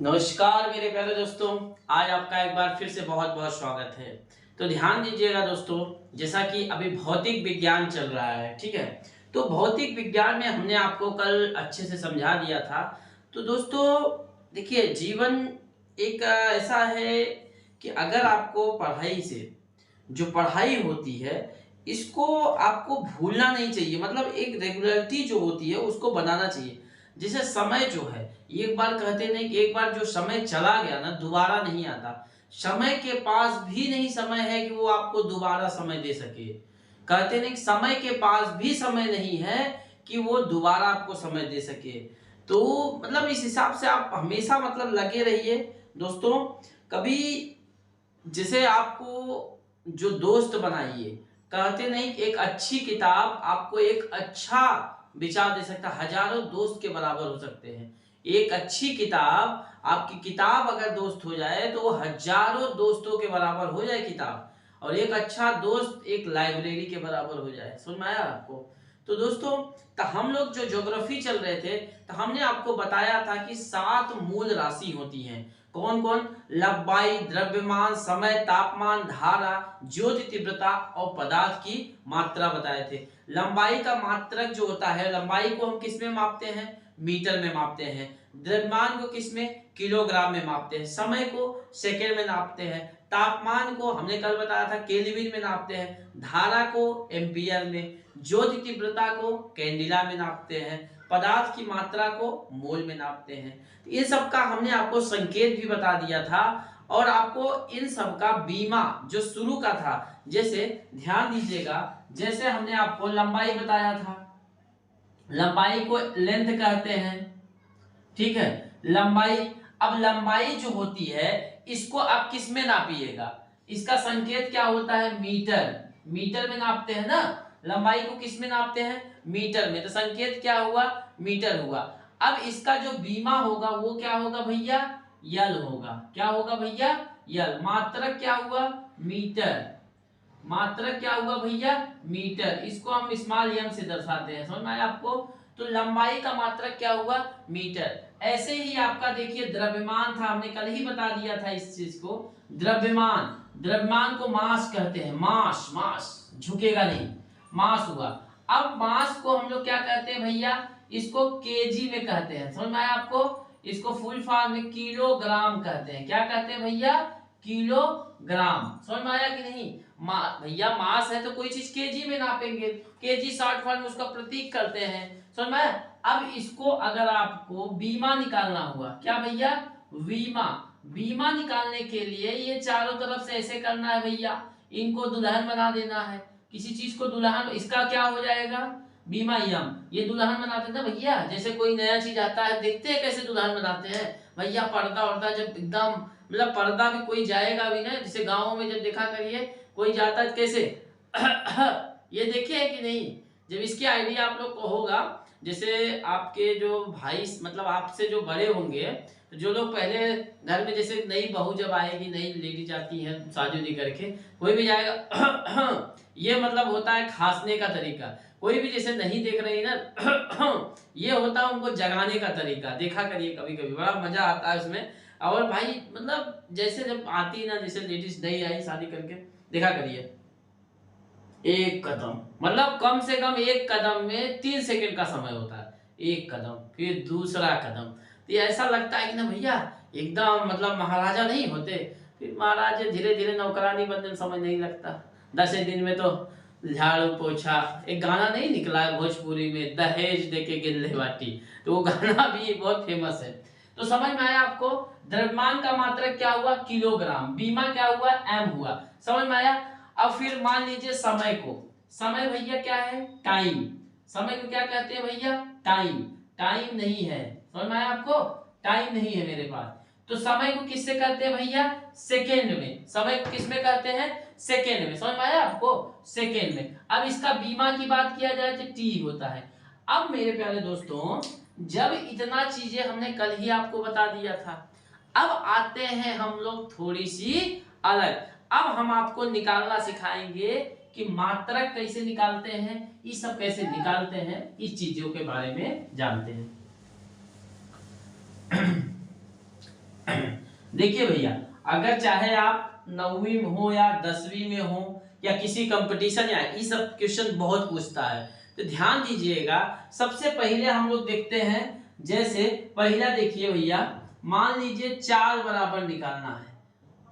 नमस्कार मेरे प्यारे दोस्तों। आज आपका एक बार फिर से बहुत बहुत स्वागत है। तो ध्यान दीजिएगा दोस्तों, जैसा कि अभी भौतिक विज्ञान चल रहा है, ठीक है। तो भौतिक विज्ञान में हमने आपको कल अच्छे से समझा दिया था। तो दोस्तों देखिए, जीवन एक ऐसा है कि अगर आपको पढ़ाई से जो पढ़ाई होती है, इसको आपको भूलना नहीं चाहिए। मतलब एक रेगुलरिटी जो होती है उसको बनाना चाहिए। जैसे समय जो है, एक बार कहते नहीं कि एक बार जो समय चला गया ना दोबारा नहीं आता। समय के पास भी नहीं समय है कि वो आपको दोबारा समय दे सके। कहते नहीं कि समय के पास भी समय नहीं है कि वो दोबारा आपको समय दे सके। तो मतलब इस हिसाब से आप हमेशा मतलब लगे रहिए दोस्तों। कभी जैसे आपको जो दोस्त बनाइए, कहते नहीं कि एक अच्छी किताब आपको एक अच्छा विचार दे सकता है, हजारों दोस्त के बराबर हो सकते हैं। एक अच्छी किताब, आपकी किताब अगर दोस्त हो जाए तो वो हजारों दोस्तों के बराबर हो जाए किताब। और एक अच्छा दोस्त एक लाइब्रेरी के बराबर हो जाए। समझ में आया आपको? तो दोस्तों, तो हम लोग जो ज्योग्राफी चल रहे थे, तो हमने आपको बताया था कि 7 मूल राशि होती हैं। कौन कौन? लंबाई, द्रव्यमान, समय, तापमान, धारा, ज्योति तीव्रता और पदार्थ की मात्रा बताए थे। लंबाई का मात्रक जो होता है, लंबाई को हम किस में मापते हैं? मीटर में मापते हैं। द्रव्यमान को किस में? किलोग्राम में मापते हैं। समय को सेकेंड में नापते हैं। तापमान को हमने कल बताया था केल्विन में नापते हैं। धारा को एम्पियर में। ज्योति तीव्रता को कैंडिला में नापते हैं। पदार्थ की मात्रा को मोल में नापते हैं। इन सब का हमने आपको संकेत भी बता दिया था। और आपको इन सब का बीमा जो शुरू का था, जैसे ध्यान दीजिएगा, जैसे हमने आपको लंबाई बताया था, लंबाई को लेंथ कहते हैं, ठीक है। लंबाई, अब लंबाई जो होती है इसको आप किस में नापिएगा? इसका संकेत क्या होता है? मीटर। मीटर में नापते हैं ना। लंबाई को किस में नापते हैं? मीटर में। तो संकेत क्या हुआ? मीटर हुआ। अब इसका जो बीमा होगा वो क्या होगा भैया? यल होगा। क्या होगा भैया? यल। मात्रक क्या हुआ? मीटर। मात्रक क्या हुआ भैया? मीटर। इसको हम स्मॉल एम से दर्शाते हैं। समझ में आया आपको? तो लंबाई का मात्रक क्या हुआ? मीटर। ऐसे ही आपका देखिए द्रव्यमान था, हमने कल ही बता दिया था इस चीज को। द्रव्यमान, द्रव्यमान को मास कहते हैं। मास, मास झुकेगा नहीं, मास हुआ। अब मास को हम लोग क्या कहते हैं भैया? इसको केजी में कहते हैं। समझ में आया आपको? इसको फुल फॉर्म में किलोग्राम कहते हैं। क्या कहते हैं भैया? किलोग्राम। समझ में आया कि नहीं? भैया मास है तो कोई चीज केजी में नापेंगे। केजी शॉर्ट फॉर्म में उसका प्रतीक करते हैं। समझ में आया? अब इसको अगर आपको बीमा निकालना हुआ, क्या भैया? बीमा। बीमा निकालने के लिए ये चारों तरफ से ऐसे करना है भैया, इनको दुल्हन बना देना है। किसी चीज को दुल्हन, इसका क्या हो जाएगा? बीमा यम। ये दुल्हन बनाते ना भैया, जैसे कोई नया चीज आता है, देखते हैं कैसे दुल्हन बनाते हैं भैया। पर्दा वर्दा जब एकदम, मतलब पर्दा भी कोई जाएगा भी ना, जैसे गाँव में जब देखा करिए कोई जाता है कैसे ये देखे है कि नहीं? जब इसकी आइडिया आप लोग को होगा, जैसे आपके जो भाई मतलब आपसे जो बड़े होंगे, तो जो लोग पहले घर में, जैसे नई बहू जब आएगी, नई लेडीज आती है शादी करके, कोई भी जाएगा ये मतलब होता है खांसने का तरीका। कोई भी जैसे नहीं देख रही ना ये होता है उनको जगाने का तरीका। देखा करिए कभी कभी, बड़ा मजा आता है उसमें। और भाई मतलब जैसे जब आती ना, जैसे लेडीज नई आई शादी करके, देखा करिए एक कदम, मतलब कम से कम एक कदम में 3 सेकंड का समय होता है। एक कदम, फिर दूसरा कदम। तो ये ऐसा लगता है कि ना भैया एकदम मतलब महाराजा नहीं होते। फिर महाराज धीरे धीरे नौकरानी बनने में समय नहीं लगता। 10 दिन में तो झाड़ू पोछा। एक गाना नहीं निकला है भोजपुरी में, दहेज देके गिल्ले बाटी, तो वो गाना भी बहुत फेमस है। तो समझ में आया आपको? द्रव्यमान का मात्रक क्या हुआ? किलोग्राम। बीमा क्या हुआ? एम हुआ। समझ में आया? अब फिर मान लीजिए समय को, समय भैया क्या है? टाइम। समय को क्या कहते हैं भैया? टाइम। टाइम नहीं है। समझ में आया आपको? टाइम नहीं है मेरे पास। तो समय को किससे कहते हैं भैया? सेकेंड में। समय को किस में कहते हैं? सेकेंड में। समझ में आया आपको? सेकेंड में। अब इसका बीमा की बात किया जाए तो टी होता है। अब मेरे प्यारे दोस्तों, जब इतना चीजें हमने कल ही आपको बता दिया था, अब आते हैं हम लोग थोड़ी सी अलग। अब हम आपको निकालना सिखाएंगे कि मात्रक कैसे निकालते हैं, ये सब कैसे निकालते हैं, इस चीजों के बारे में जानते हैं। देखिए भैया, अगर चाहे आप 9वीं में हो या 10वीं में हो या किसी कंपटीशन, या ये सब क्वेश्चन बहुत पूछता है, तो ध्यान दीजिएगा। सबसे पहले हम लोग देखते हैं, जैसे पहला देखिए भैया, मान लीजिए 4 बराबर निकालना है।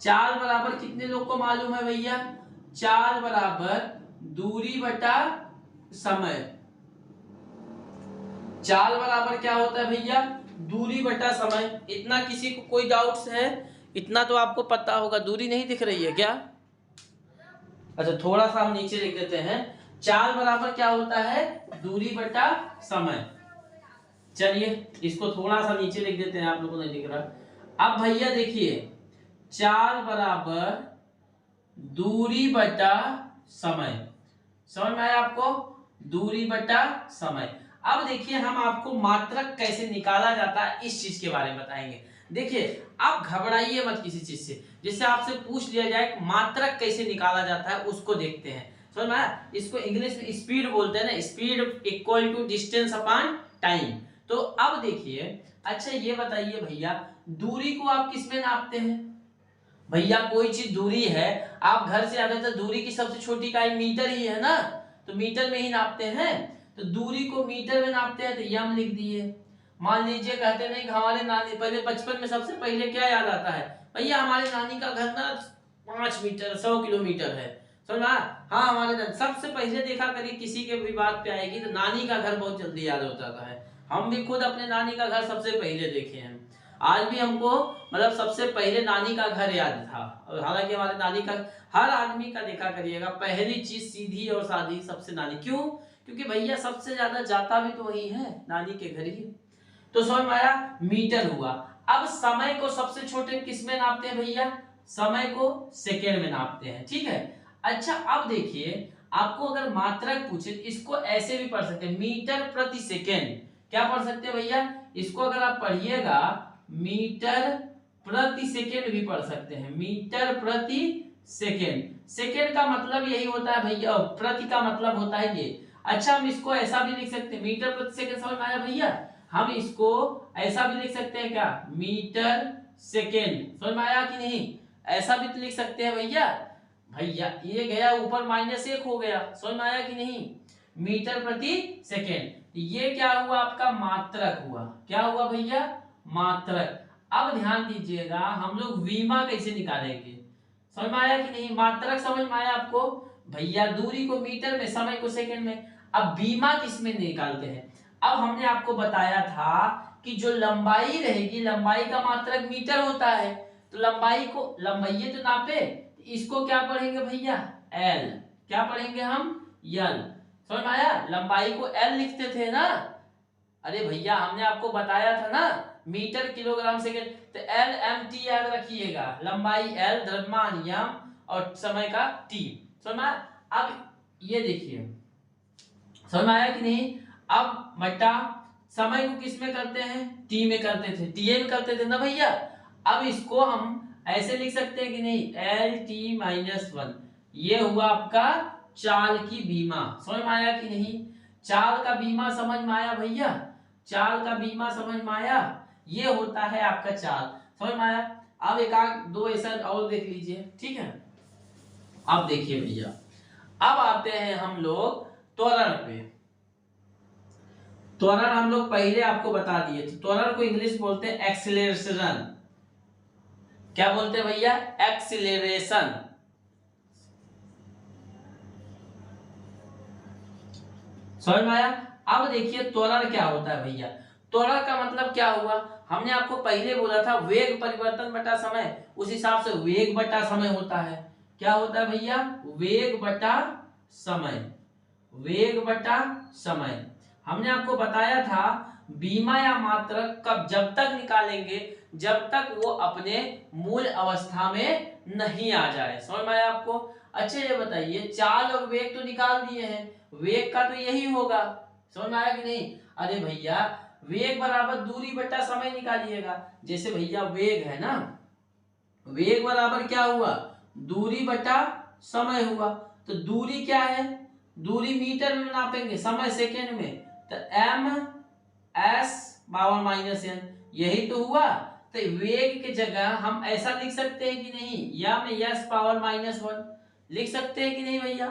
4 बराबर कितने लोग को मालूम है भैया? 4 बराबर दूरी बटा समय। 4 बराबर क्या होता है भैया? दूरी बटा समय। इतना किसी को कोई डाउट्स है? इतना तो आपको पता होगा। दूरी नहीं दिख रही है क्या? अच्छा, थोड़ा सा हम नीचे लिख देते हैं। 4 बराबर क्या होता है? दूरी बटा समय। चलिए इसको थोड़ा सा नीचे लिख देते हैं, आप लोगों को नहीं दिख रहा। अब भैया देखिए, 4 बराबर दूरी बटा समय। समझ में आया आपको? दूरी बटा समय। अब देखिए, हम आपको मात्रक कैसे निकाला जाता है इस चीज के बारे में बताएंगे। देखिए, आप घबराइए मत किसी चीज से। जिससे आपसे पूछ लिया जाए मात्रक कैसे निकाला जाता है, उसको देखते हैं। समझ में आया? इसको इंग्लिश में स्पीड बोलते हैं ना, speed equal to distance upon time. तो अब देखिए, अच्छा ये बताइए भैया, दूरी को आप किस में नापते हैं? भैया कोई चीज दूरी है, आप घर से आते तो दूरी की सबसे छोटी इकाई मीटर ही है ना, तो मीटर में ही नापते हैं। तो दूरी को मीटर में नापते हैं, तो ये हम लिख दिए। मान लीजिए कहते नहीं हमारे नानी, पहले बचपन में सबसे पहले क्या याद आता है? भैया हमारे नानी का घर ना 5 मीटर 100 किलोमीटर है। समझा? हाँ, हमारे सबसे पहले देखा करिए, किसी के भी बात पे आएगी तो नानी का घर बहुत जल्दी याद हो जाता है। हम भी खुद अपने नानी का घर सबसे पहले देखे हैं। आज भी हमको मतलब सबसे पहले नानी का घर याद था। और हालांकि हमारे नानी का, हर आदमी का देखा करिएगा, पहली चीज सीधी और सादी सबसे नानी। क्यों? क्योंकि भैया सबसे ज्यादा जाता भी तो वही है, नानी के घर ही। तो समझ में आया? मीटर हुआ। अब समय को सबसे छोटे किस में नापते हैं भैया? समय को सेकेंड में नापते हैं। ठीक है। अच्छा अब देखिए, आपको अगर मात्रक पूछे, इसको ऐसे भी पढ़ सकते हैं, मीटर प्रति सेकेंड। क्या पढ़ सकते हैं भैया? इसको अगर आप पढ़िएगा, मीटर प्रति सेकेंड भी पढ़ सकते हैं। मीटर प्रति सेकेंड। सेकेंड का मतलब यही होता है भैया, प्रति का मतलब होता है ये। अच्छा, हम इसको ऐसा भी लिख सकते हैं, मीटर प्रति सेकेंड। समझ में आया भैया? हम इसको ऐसा भी लिख सकते हैं, क्या? Metre second. समझ में आया कि नहीं? ऐसा भी तो लिख सकते हैं भैया। भैया ये गया ऊपर -1 हो गया। समझ में आया कि नहीं? मीटर प्रति सेकेंड। ये क्या हुआ? आपका मात्रक हुआ। क्या हुआ भैया? मात्रक। अब ध्यान दीजिएगा, हम लोग वीमा कैसे निकालेंगे? समझ में आया कि नहीं? मात्रक समझ में आया आपको? भैया दूरी को मीटर में, समय को सेकंड में। अब बीमा किस में निकालते हैं? अब हमने आपको बताया था कि जो लंबाई रहेगी, लंबाई का मात्रक मीटर होता है। तो लंबाई को, लंबाई तो नापे, इसको क्या पढ़ेंगे भैया? एल। क्या पढ़ेंगे हम? एल। समझ में आया? लंबाई को एल लिखते थे ना। अरे भैया हमने आपको बताया था ना, मीटर किलोग्राम सेकेंड। तो एल एम टी याद रखिएगा। लंबाई एल, द्रव्यमान एम, और समय का टी। समझ में आया? अब ये देखिए, समझ में आया कि नहीं? अब बटा समय को किस में करते हैं? टी में करते थे, टीए में करते थे ना भैया। अब इसको हम ऐसे लिख सकते हैं कि नहीं? L T -1। ये हुआ आपका चाल की बीमा। समझ में आया कि नहीं? चाल का बीमा समझ में आया भैया? चाल का बीमा समझ में आया? ये होता है आपका चाल। समझ में आया? अब एक आध दो ऐसा और देख लीजिए। ठीक है। अब देखिए भैया, अब आते हैं हम लोग त्वरण पे। त्वरण हम लोग पहले आपको बता दिए थे। त्वरण को इंग्लिश बोलते हैं एक्सीलरेशन। क्या बोलते हैं भैया? एक्सीलरेशन। समझ में आया? अब देखिए त्वरण क्या होता है भैया। त्वरण का मतलब क्या हुआ? हमने आपको पहले बोला था वेग परिवर्तन बटा समय, उस हिसाब से वेग बटा समय होता है। क्या होता है भैया? वेग बटा समय। वेग बटा समय। हमने आपको बताया था बीमा या मात्रक कब, जब तक निकालेंगे जब तक वो अपने मूल अवस्था में नहीं आ जाए। समझ में आया आपको? अच्छा ये बताइए, चाल और वेग तो निकाल दिए हैं, वेग का तो यही होगा। समझ में आया कि नहीं? अरे भैया वेग बराबर दूरी बटा समय निकालिएगा। जैसे भैया वेग है ना, वेग बराबर क्या हुआ? दूरी बटा समय हुआ। तो दूरी क्या है? दूरी मीटर में नापेंगे, समय सेकेंड में। तो m s (-n) यही तो हुआ। तो वेग की जगह हम ऐसा लिख सकते हैं कि नहीं, यम यस पावर -1 लिख सकते हैं कि नहीं भैया।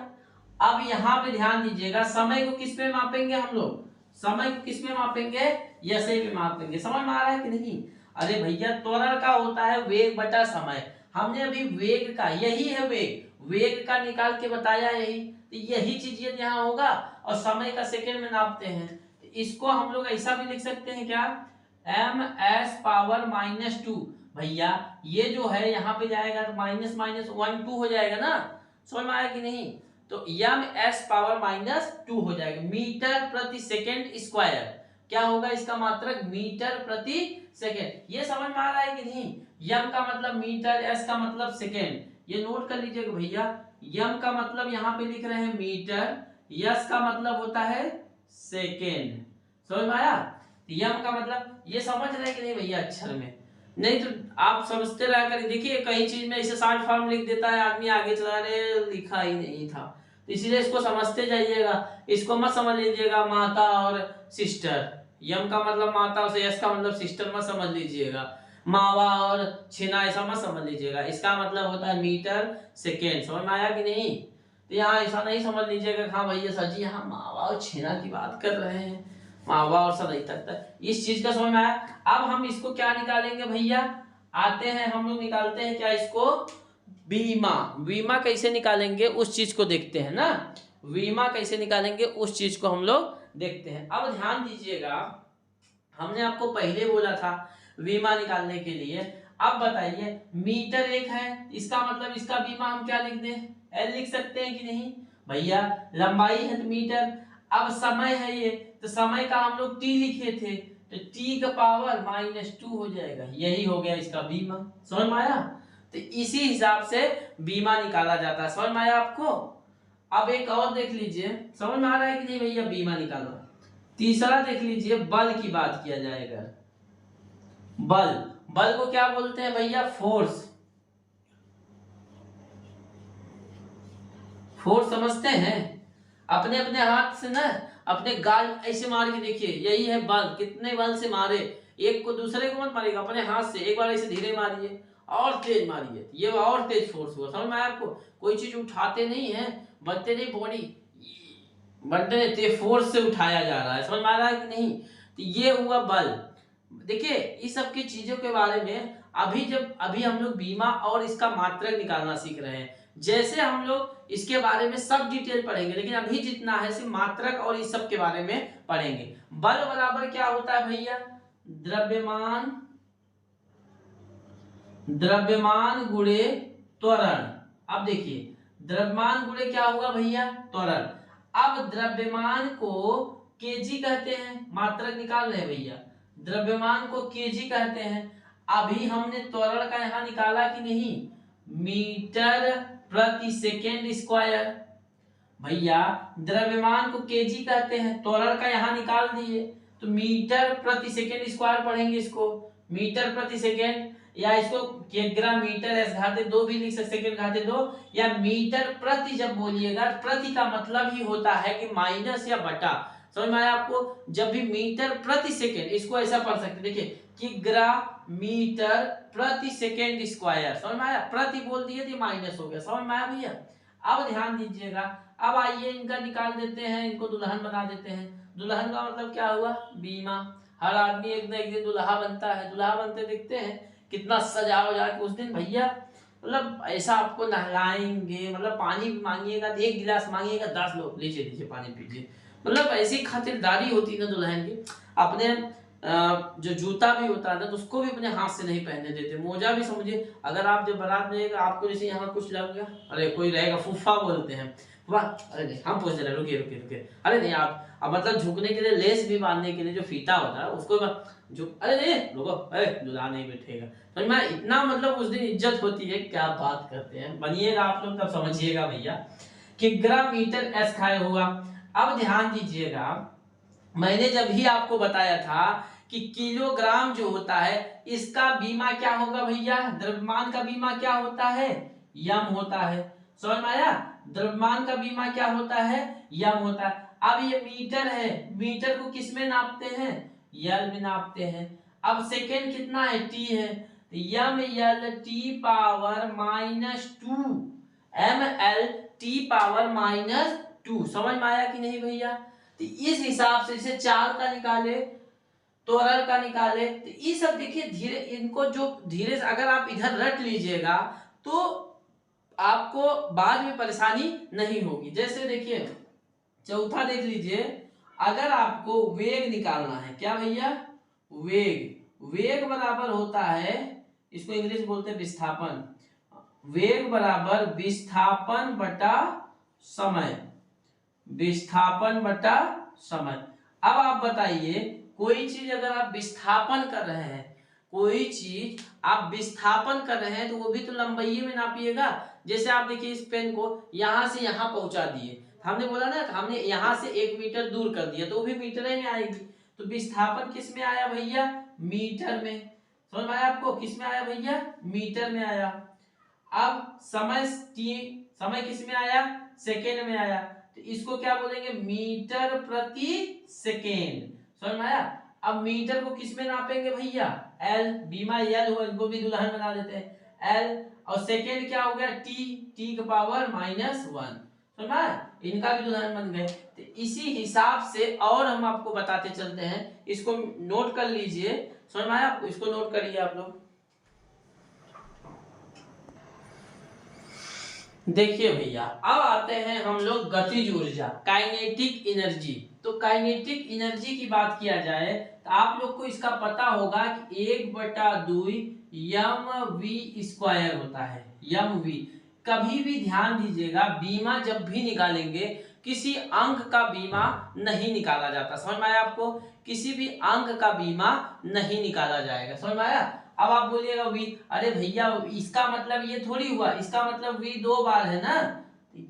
अब यहाँ पे ध्यान दीजिएगा, समय को किस में मापेंगे हम लोग, समय को किस में मापेंगे, यस में मापेंगे। समझ में आ रहा है कि नहीं। अरे भैया त्वरण का होता है वेग बटा समय, हमने अभी वेग का, यही है वेग, वेग का निकाल के बताया यही, तो यही चीज ये यहाँ होगा और समय का सेकंड में नापते हैं। तो इसको हम लोग ऐसा भी लिख सकते हैं क्या, ms पावर -2। भैया ये जो है यहाँ पे जाएगा तो माइनस माइनस 1 2 हो जाएगा ना, समझ में आया कि नहीं। तो ms पावर -2 हो जाएगा, मीटर प्रति सेकंड स्क्वायर। क्या होगा इसका मात्रक, मीटर प्रति सेकंड। ये समझ में आ रहा है कि नहीं। यम का मतलब मीटर, एस का मतलब सेकंड, ये नोट कर लीजिएगा भैया। यम का मतलब यहाँ पे लिख रहे हैं मीटर, यस का मतलब होता है सेकंड। समझ में आया। यम का मतलब ये समझ रहे हैं कि नहीं भैया अक्षर में, नहीं तो आप समझते रहा करिए। देखिए कई चीज में इसे शॉर्ट फॉर्म लिख देता है आदमी, आगे चला रहे लिखा ही नहीं था, तो इसीलिए इसको समझते जाइएगा, इसको मत समझ लीजिएगा माता और सिस्टर। यम का मतलब माता और यस का मतलब सिस्टर मत समझ लीजिएगा, मावा और छेना ऐसा मत समझ लीजिएगा। इसका मतलब होता है मीटर सेकेंड। समझ में आया कि नहीं। तो यहाँ ऐसा नहीं समझ लीजिएगा हाँ भैया सर जी यहाँ मावा और छेना की बात कर रहे हैं, मावा और सब नहीं तक, इस चीज का समझ में आया। अब हम इसको क्या निकालेंगे भैया, आते हैं हम लोग निकालते हैं क्या इसको, बीमा। बीमा कैसे निकालेंगे उस चीज को देखते हैं ना, बीमा कैसे निकालेंगे उस चीज को हम लोग देखते हैं। अब ध्यान दीजिएगा, हमने आपको पहले बोला था बीमा निकालने के लिए। अब बताइए मीटर एक है, इसका मतलब इसका बीमा हम क्या लिख दें, एल लिख सकते हैं कि नहीं भैया। लंबाई है तो मीटर, अब समय है ये, तो समय का हम लोग टी लिखे थे, तो टी का पावर -2 हो जाएगा, यही हो गया इसका बीमा। समझ में आया। तो इसी हिसाब से बीमा निकाला जाता है। समझ में आया आपको। अब एक और देख लीजिए, समझ में आ रहा है कि नहीं भैया बीमा निकालना। तीसरा देख लीजिए, बल की बात किया जाएगा। बल, बल को क्या बोलते हैं भैया, फोर्स। फोर्स समझते हैं, अपने अपने हाथ से ना अपने गाल ऐसे मार के देखिए, यही है बल। कितने बल से मारे, एक को दूसरे को मत मारिएगा, अपने हाथ से एक बार ऐसे धीरे मारिए और तेज मारिए, ये और तेज फोर्स हुआ। समझ में आया आपको। कोई चीज उठाते नहीं है, बनते नहीं बॉडी बनते नहीं, तेज फोर्स से उठाया जा रहा है। समझ में आ रहा है कि नहीं। तो ये हुआ बल। देखिए इस सब की चीजों के बारे में अभी हम लोग बीमा और इसका मात्रक निकालना सीख रहे हैं। जैसे हम लोग इसके बारे में सब डिटेल पढ़ेंगे, लेकिन अभी जितना है सिर्फ मात्रक और इस सब के बारे में पढ़ेंगे। बल बराबर क्या होता है भैया, द्रव्यमान गुणे त्वरण। अब देखिए द्रव्यमान गुणे क्या होगा भैया, त्वरण। अब द्रव्यमान को केजी कहते हैं, मात्रक निकाल रहे हैं भैया, द्रव्यमान को केजी कहते हैं। अभी हमने त्वरण का यहां निकाला कि नहीं, मीटर प्रति सेकेंड स्क्वायर। भैया द्रव्यमान को केजी कहते हैं, त्वरण का यहां निकाल दिए, तो मीटर प्रति सेकेंड स्क्वायर पढ़ेंगे इसको, मीटर प्रति सेकेंड, या इसको किलोग्राम मीटर एस घाते 2 भी लिख सकते, सेकेंड घाते 2, या मीटर प्रति जब बोलिएगा, प्रति का मतलब ही होता है कि माइनस या बटा। समझ में आया आपको। जब भी मीटर प्रति सेकेंड, इसको ऐसा पढ़ सकते, देखिए किलोग्राम मीटर प्रति सेकेंड स्क्वायर। समझ में आया, प्रति बोल दिए तो माइनस हो गया। समझ में आया भैया। अब ध्यान दीजिएगा, अब आइए इनका निकाल देते हैं, इनको दुल्हन बना देते हैं। दुल्हन का मतलब क्या हुआ, बीमा। हर आदमी एक न एक दिन दुल्हा बनता है, दुल्हा बनते दिखते हैं कितना सजा वजा के उस दिन भैया, मतलब ऐसा आपको नहलाएंगे, मतलब पानी मांगिएगा 1 गिलास मांगिएगा 10 लोग लीजिए लीजिए पानी पीजिए, मतलब ऐसी खातिरदारी होती ना दुल्हन की। अपने जो जूता भी होता है ना तो उसको भी अपने हाथ से नहीं पहनने देते, मोजा भी समझिए। अगर आप जब बारात में आपको जैसे यहाँ कुछ लग गया, अरे कोई रहेगा फूफा बोलते हैं, वाह अरे नहीं हम पूछ रहे रुकिए रुकिए रुकिए, अरे नहीं आप अब मतलब झुकने के लिए लेस भी बांधने के लिए जो फीता होता है उसको झुक, अरे नहीं रुको, अरे दूल्हा नहीं बैठेगा। तो मैं इतना मतलब उस दिन इज्जत होती है, क्या बात करते हैं। बनिएगा आप लोग तब समझिएगा भैया कि ग्राम मीटर एस खाए हुआ। अब ध्यान दीजिएगा, मैंने जब भी आपको बताया था कि किलोग्राम जो होता है इसका बीमा क्या होगा भैया, द्रव्यमान का बीमा क्या होता है, यम होता है। समझ में आया, द्रव्यमान का बीमा क्या होता है, यम होता है। अब ये मीटर है, मीटर को किस में नापते हैं, यल में नापते हैं। अब सेकेंड कितना है, टी है, M L T power -2 M L T power -2। समझ में आया कि नहीं भैया? तो इस हिसाब से इसे 4 का निकाले, त्वरण का निकाले, तो ये सब देखिए धीरे, इनको जो धीरे से अगर आप इधर रट लीजिएगा तो आपको बाद में परेशानी नहीं होगी। जैसे देखिए चौथा देख लीजिए, अगर आपको वेग निकालना है, क्या भैया, वेग बराबर होता है, इसको इंग्लिश बोलते हैं विस्थापन, वेग बराबर विस्थापन बटा समय, विस्थापन बटा समय। अब आप बताइए, कोई चीज अगर आप विस्थापन कर रहे हैं, कोई चीज आप विस्थापन कर रहे हैं तो वो भी तो लंबाई में नापिएगा। जैसे आप देखिए इस पेन को यहां से यहां पहुंचा दिए, हमने बोला ना, हमने यहां से 1 मीटर दूर कर दिया तो वो भी मीटर में आएगी। तो विस्थापन किस में आया भैया, मीटर में। समझ में आया आपको, किस में आया भैया, मीटर में आया। अब समय समय किस में आया, सेकेंड में आया, तो इसको क्या बोलेंगे, मीटर प्रति सेकेंड। समझ में आया? अब मीटर को किस में नापेंगे भैया, एल, बीमा एल हो, इनको भी दुल्हन बना देते हैं, एल, और सेकेंड क्या हो गया, टी का पावर -1। समझ में आया? इनका भी दुल्हन बन गए। तो इसी हिसाब से और हम आपको बताते चलते हैं, इसको नोट कर लीजिए। समझ में आया आपको, इसको नोट करिए आप लोग। देखिए भैया, अब आते हैं हम लोग गतिज ऊर्जा, काइनेटिक एनर्जी। तो काइनेटिक एनर्जी की बात किया जाए तो आप लोग को इसका पता होगा कि 1/2 यम वी स्क्वायर होता है, यम वी। कभी भी ध्यान दीजिएगा, बीमा जब भी निकालेंगे किसी अंक का बीमा नहीं निकाला जाता। समझ में आया आपको, किसी भी अंक का बीमा नहीं निकाला जाएगा। समझ में आया? अब आप बोलिएगा वी, अरे भैया इसका मतलब ये थोड़ी हुआ, इसका मतलब वी 2 बार है ना,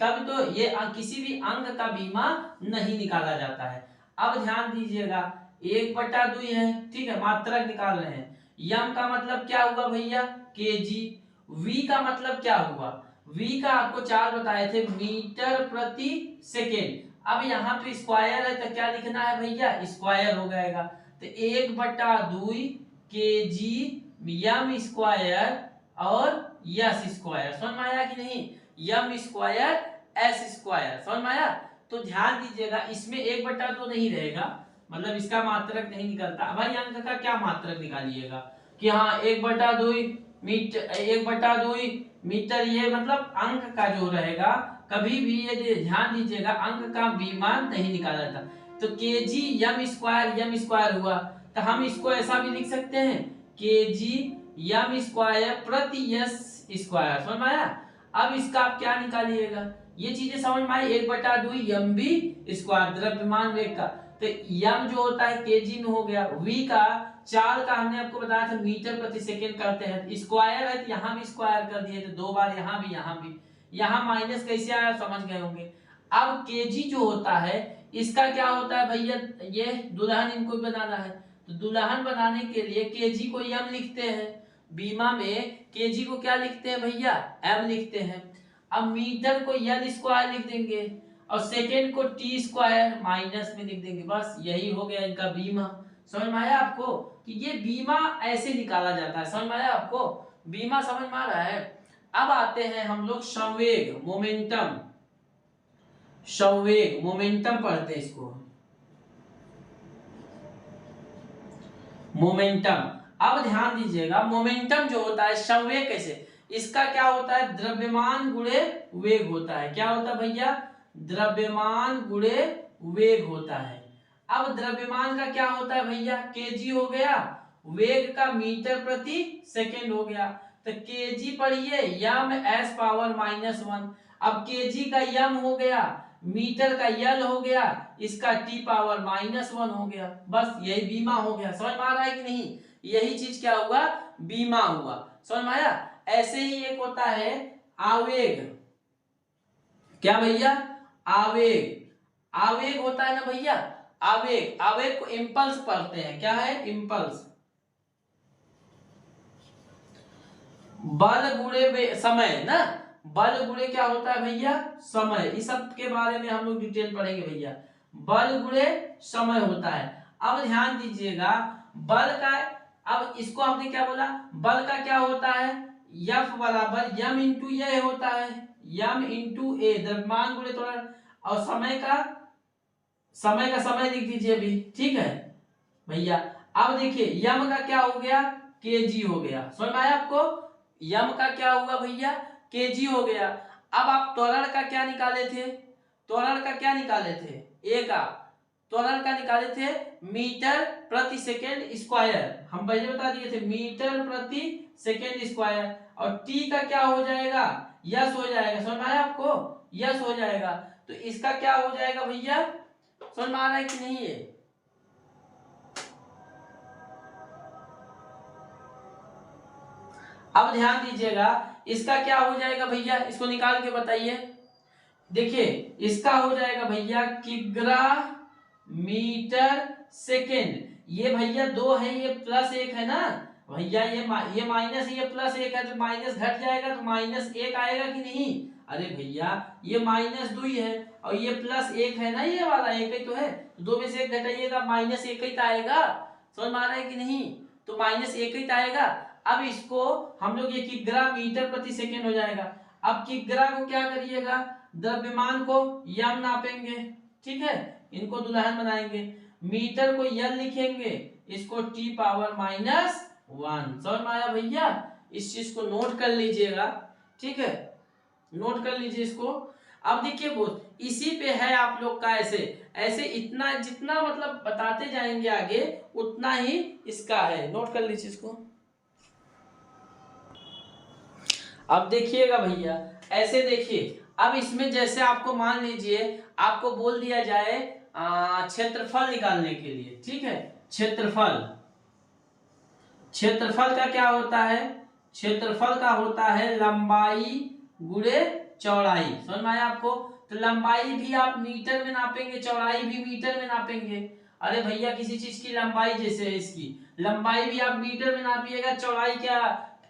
तब तो ये किसी भी अंक का बीमा नहीं निकाला जाता है। अब ध्यान दीजिएगा, 1/2 है, ठीक है, मात्रक निकाल रहे हैं। यम का मतलब क्या हुआ भैया, केजी। वी का मतलब क्या हुआ, वी का आपको 4 बताए थे, मीटर प्रति सेकेंड। अब यहाँ पे स्क्वायर है तो क्या लिखना है भैया, स्क्वायर हो जाएगा। तो 1/2 केजी यम स्क्वायर और यस स्क्वायर। समझ में आया कि नहीं, यम स्क्वायर एस स्क्वायर। समझ में आया? तो ध्यान दीजिएगा, इसमें 1/2 नहीं रहेगा, मतलब इसका मात्रक नहीं निकलता। भाई अंक का क्या मात्रक निकालिएगा कि हाँ 1/2 मीटर, 1/2 मीटर, ये मतलब अंक का जो रहेगा, कभी भी ये ध्यान दीजिएगा अंक का विमान नहीं निकाला जाता। तो केजी यम स्क्वायर हुआ, तो हम इसको ऐसा भी लिख सकते हैं, केजी यम स्क्वायर प्रति यस स्क्वायर। समझ में आया? अब इसका आप क्या निकालिएगा, ये चीजें समझ में आई। 1/2 यम बी स्क्वायर, द्रव्यमान वेग का, तो यम जो होता है केजी में हो गया, वी का 4 का हमने आपको बताया था मीटर प्रति सेकेंड करते हैं, स्क्वायर है तो यहाँ भी स्क्वायर कर दिए, तो 2 बार यहाँ भी, यहाँ माइनस कैसे आया समझ गए होंगे। अब केजी जो होता है इसका क्या होता है भैया, ये दुल्हन इनको बनाना है, तो दुल्हन बनाने के लिए केजी को यम लिखते हैं, बीमा में केजी को क्या लिखते हैं भैया, एम लिखते हैं। अब मीटर को एल स्क्वायर लिख देंगे और सेकेंड को टी स्क्वायर माइनस में लिख देंगे, बस यही हो गया इनका बीमा। समझ में आया आपको कि ये बीमा ऐसे निकाला जाता है। समझ में आया आपको, बीमा समझ में आ रहा है? अब आते हैं हम लोग संवेग, मोमेंटम, संवेग मोमेंटम पढ़ते हैं इसको, मोमेंटम। अब ध्यान दीजिएगा, मोमेंटम जो होता है, संवेग कैसे, इसका क्या होता है, द्रव्यमान गुणे वेग होता है। क्या होता है भैया, द्रव्यमान गुणे वेग होता है। अब द्रव्यमान का क्या होता है भैया, केजी हो गया, वेग का मीटर प्रति सेकेंड हो गया, तो केजी पढ़िए यम एस पावर -1। अब केजी का यम हो गया, मीटर का यल हो गया, इसका टी पावर -1 हो गया, बस यही बीमा हो गया। समझ में आ रहा है कि नहीं, यही चीज क्या हुआ, बीमा हुआ। समझ में आया? ऐसे ही एक होता है आवेग, क्या भैया, आवेग, आवेग होता है ना भैया, आवेग, आवेग को इंपल्स पढ़ते हैं, क्या है, इंपल्स। बल गुणे समय ना, बल गुणे क्या होता है भैया, समय। इस सब के बारे में हम लोग डिटेल पढ़ेंगे भैया, बल गुणे समय होता है। अब ध्यान दीजिएगा, बल का अब इसको आपने क्या बोला, बल का क्या होता है, F बराबर यम इंटू ए होता है, यम इंटू ए, द्रव्यमान गुणे त्वरण, और समय का समय लिख दीजिए अभी, ठीक है भैया। अब देखिए यम का क्या हो गया, केजी हो गया, समझ में आया आपको, यम का क्या हुआ भैया, केजी हो गया। अब आप त्वरण का क्या निकाले थे, त्वरण का क्या निकाले थे, ए का त्वरण का निकाले थे मीटर प्रति सेकेंड स्क्वायर, हम पहले बता दिए थे मीटर प्रति सेकेंड स्क्वायर, और टी का क्या हो जाएगा, यस हो जाएगा, समझ में आया आपको, यस हो जाएगा। तो इसका क्या हो जाएगा भैया, समझ में आ रहा है कि नहीं है। अब ध्यान दीजिएगा, इसका क्या हो जाएगा भैया, इसको निकाल के बताइए। देखिए इसका हो जाएगा भैया किग्रा मीटर सेकेंड, ये भैया दो है, ये प्लस एक है ना भैया, ये माइनस, ये प्लस एक है, तो माइनस घट जाएगा, तो माइनस एक आएगा कि नहीं, अरे भैया ये माइनस दो ही है, और ये प्लस एक है ना, ये वाला एक ही तो है, तो दो में से एक घटाइएगा, माइनस एक ही तो आएगा, समझ में आ रहा है कि नहीं, तो माइनस एक ही तो आएगा। अब इसको हम लोग, ये किग्रा मीटर प्रति सेकेंड हो जाएगा। अब किग्रा को क्या करिएगा, द्रव्यमान को यम नापेंगे, ठीक है, इनको दुल्हन बनाएंगे, मीटर को यल लिखेंगे, इसको टी पावर माइनस वन, समझ में आया भैया, इस चीज को नोट कर लीजिएगा, ठीक है, नोट कर लीजिए इसको। अब देखिए वो इसी पे है आप लोग का, ऐसे ऐसे इतना जितना मतलब बताते जाएंगे आगे उतना ही इसका है, नोट कर लीजिए इसको। अब देखिएगा भैया, ऐसे देखिए, अब इसमें जैसे आपको मान लीजिए आपको बोल दिया जाए क्षेत्रफल निकालने के लिए, ठीक है, क्षेत्रफल, क्षेत्रफल का क्या होता है, क्षेत्रफल का होता है लंबाई गुणे चौड़ाई, समझ में आया आपको, तो लंबाई भी आप मीटर में नापेंगे, चौड़ाई भी मीटर में नापेंगे। अरे भैया किसी चीज की लंबाई जैसे है, इसकी लंबाई भी आप मीटर में नापिएगा, चौड़ाई क्या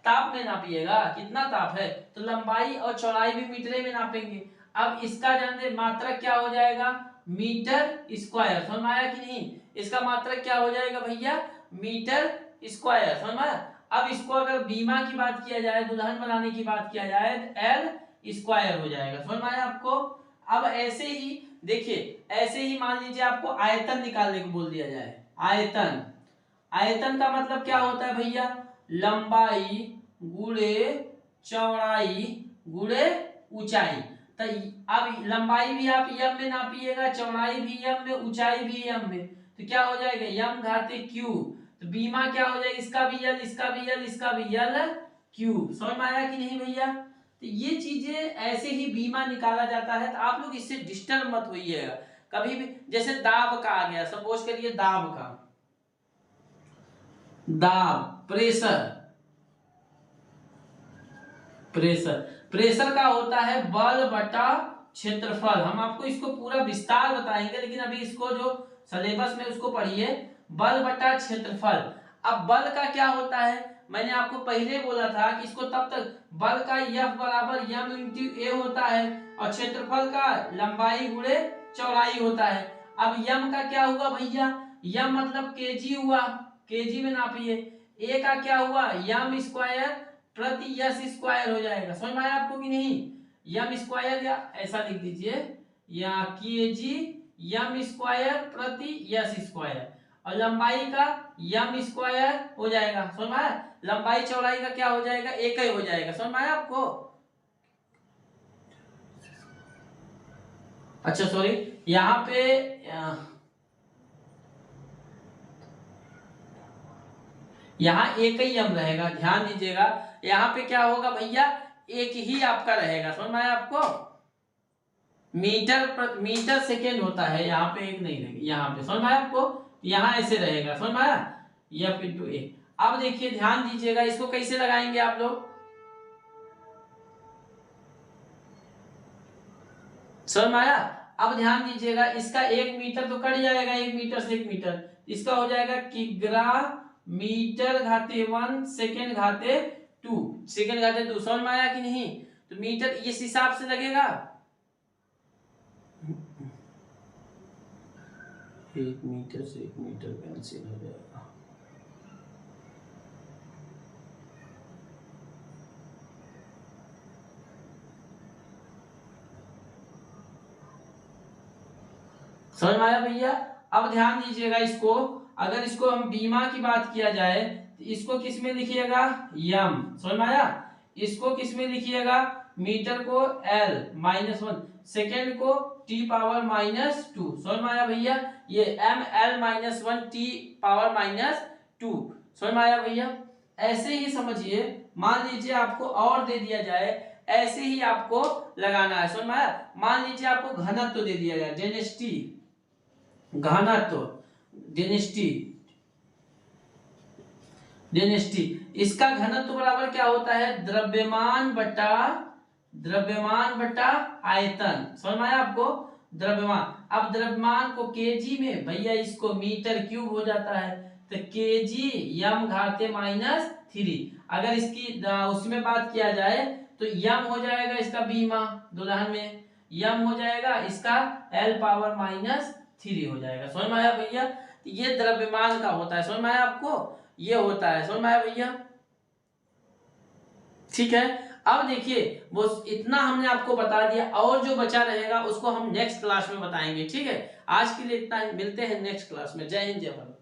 ताप में नापिएगा, कितना ताप है, तो लंबाई और चौड़ाई भी मीटर में नापेंगे। अब इसका जानते मात्रक क्या हो जाएगा, मीटर स्क्वायर, समझ में आया कि नहीं, इसका मात्रक क्या हो जाएगा भैया, मीटर स्क्वायर, समझ में आया। अब इसको अगर बीमा की बात किया जाए, दुल्हन बनाने की बात किया जाए, एल स्क्वायर हो जाएगा, समझ में आया आपको। अब ऐसे ही देखिए, ऐसे ही मान लीजिए आपको आयतन निकालने को बोल दिया जाए, आयतन, आयतन का मतलब क्या होता है भैया, लंबाई गुणे चौड़ाई गुणे ऊंचाई, तो अब लंबाई भी आप यम में नापिएगा, चौड़ाई भी यम में, ऊंचाई भी यम में, तो क्या हो जाएगा यम घाते क्यूब, तो बीमा क्या हो जाएगा, इसका भी यल, इसका भी यल, इसका भी यल क्यूब, समझ में आया कि नहीं भैया। तो ये चीजें ऐसे ही बीमा निकाला जाता है, तो आप लोग इससे डिस्टर्ब मत होइएगा कभी भी। जैसे दाब का आ गया, सपोज करिए दाब का, दाब, प्रेशर, प्रेशर, प्रेशर का होता है बल बटा क्षेत्रफल, हम आपको इसको पूरा विस्तार बताएंगे, लेकिन अभी इसको जो सिलेबस में उसको पढ़िए, बल बटा क्षेत्रफल। अब बल का क्या होता है, मैंने आपको पहले बोला था कि इसको तब तक बल का F बराबर यम इंटू ए होता है, और क्षेत्रफल का लंबाई गुणे चौड़ाई होता है। अब यम का क्या हुआ भैया, यम मतलब केजी हुआ, केजी में नापिए, ए का क्या हुआ यम स्क्वायर प्रति यस स्क्वायर हो जाएगा, समझ में आया आपको कि नहीं, यम स्क्वायर, या ऐसा लिख दीजिए, या केजी यम स्क्वायर प्रति यस स्क्वायर, और लंबाई का यम स्क्वायर हो जाएगा, समझ में आया, लंबाई चौड़ाई का क्या हो जाएगा एक ही हो जाएगा, समझ में आया आपको। अच्छा सॉरी, यहाँ पे यहाँ एक ही यम रहेगा, ध्यान दीजिएगा, यहाँ पे क्या होगा भैया, एक ही आपका रहेगा, समझ में आया आपको, मीटर सेकेंड होता है, यहाँ पे एक नहीं रहेगा, यहाँ पे समझ में आया आपको, यहाँ ऐसे रहेगा, समझ में आया, एफ इंटू ए। अब देखिए ध्यान दीजिएगा, इसको कैसे लगाएंगे आप लोग, समझ में आया। अब ध्यान दीजिएगा, इसका एक मीटर तो कट जाएगा, एक मीटर से एक मीटर, इसका हो जाएगा किग्रा मीटर घाते वन सेकेंड घाते टू, सेकेंड घाते टू, समझ में आया कि नहीं, तो मीटर इस हिसाब से लगेगा, एक मीटर से एक मीटर कैंसिल हो जाएगा, समझ में आया भैया। अब ध्यान दीजिएगा इसको, अगर इसको हम बीमा की बात किया जाए तो इसको किस में लिखिएगा, यम। समझ में आया। इसको किस में लिखिएगा, मीटर को L -1, सेकेंड को T पावर -2। समझ में आया भैया। ये ml -1 T पावर -2। समझ में आया भैया। ऐसे ही समझिए, मान लीजिए आपको और दे दिया जाए, ऐसे ही आपको लगाना है। समझ में आया। मान लीजिए आपको घनत्व दे दिया गया, डेंसिटी, घनत्व, डेंसिटी, डेंसिटी। इसका घनत्व बराबर क्या होता है, द्रव्यमान बटा आयतन। समझ में आया आपको, द्रव्यमान। अब द्रव्यमान को केजी में, भैया इसको मीटर क्यूब हो जाता है, तो केजी यम घाते -3। अगर इसकी उसमें बात किया जाए तो यम हो जाएगा इसका बीमा दुल्हन में, यम हो जाएगा इसका L पावर -3 हो जाएगा। समझ में आया भैया। ये द्रव्यमान का होता है। समझ में आया आपको, ये होता है। समझ में आया भैया। ठीक है। अब देखिए वो इतना हमने आपको बता दिया, और जो बचा रहेगा उसको हम नेक्स्ट क्लास में बताएंगे। ठीक है, आज के लिए इतना ही, मिलते हैं नेक्स्ट क्लास में। जय हिंद, जय भारत।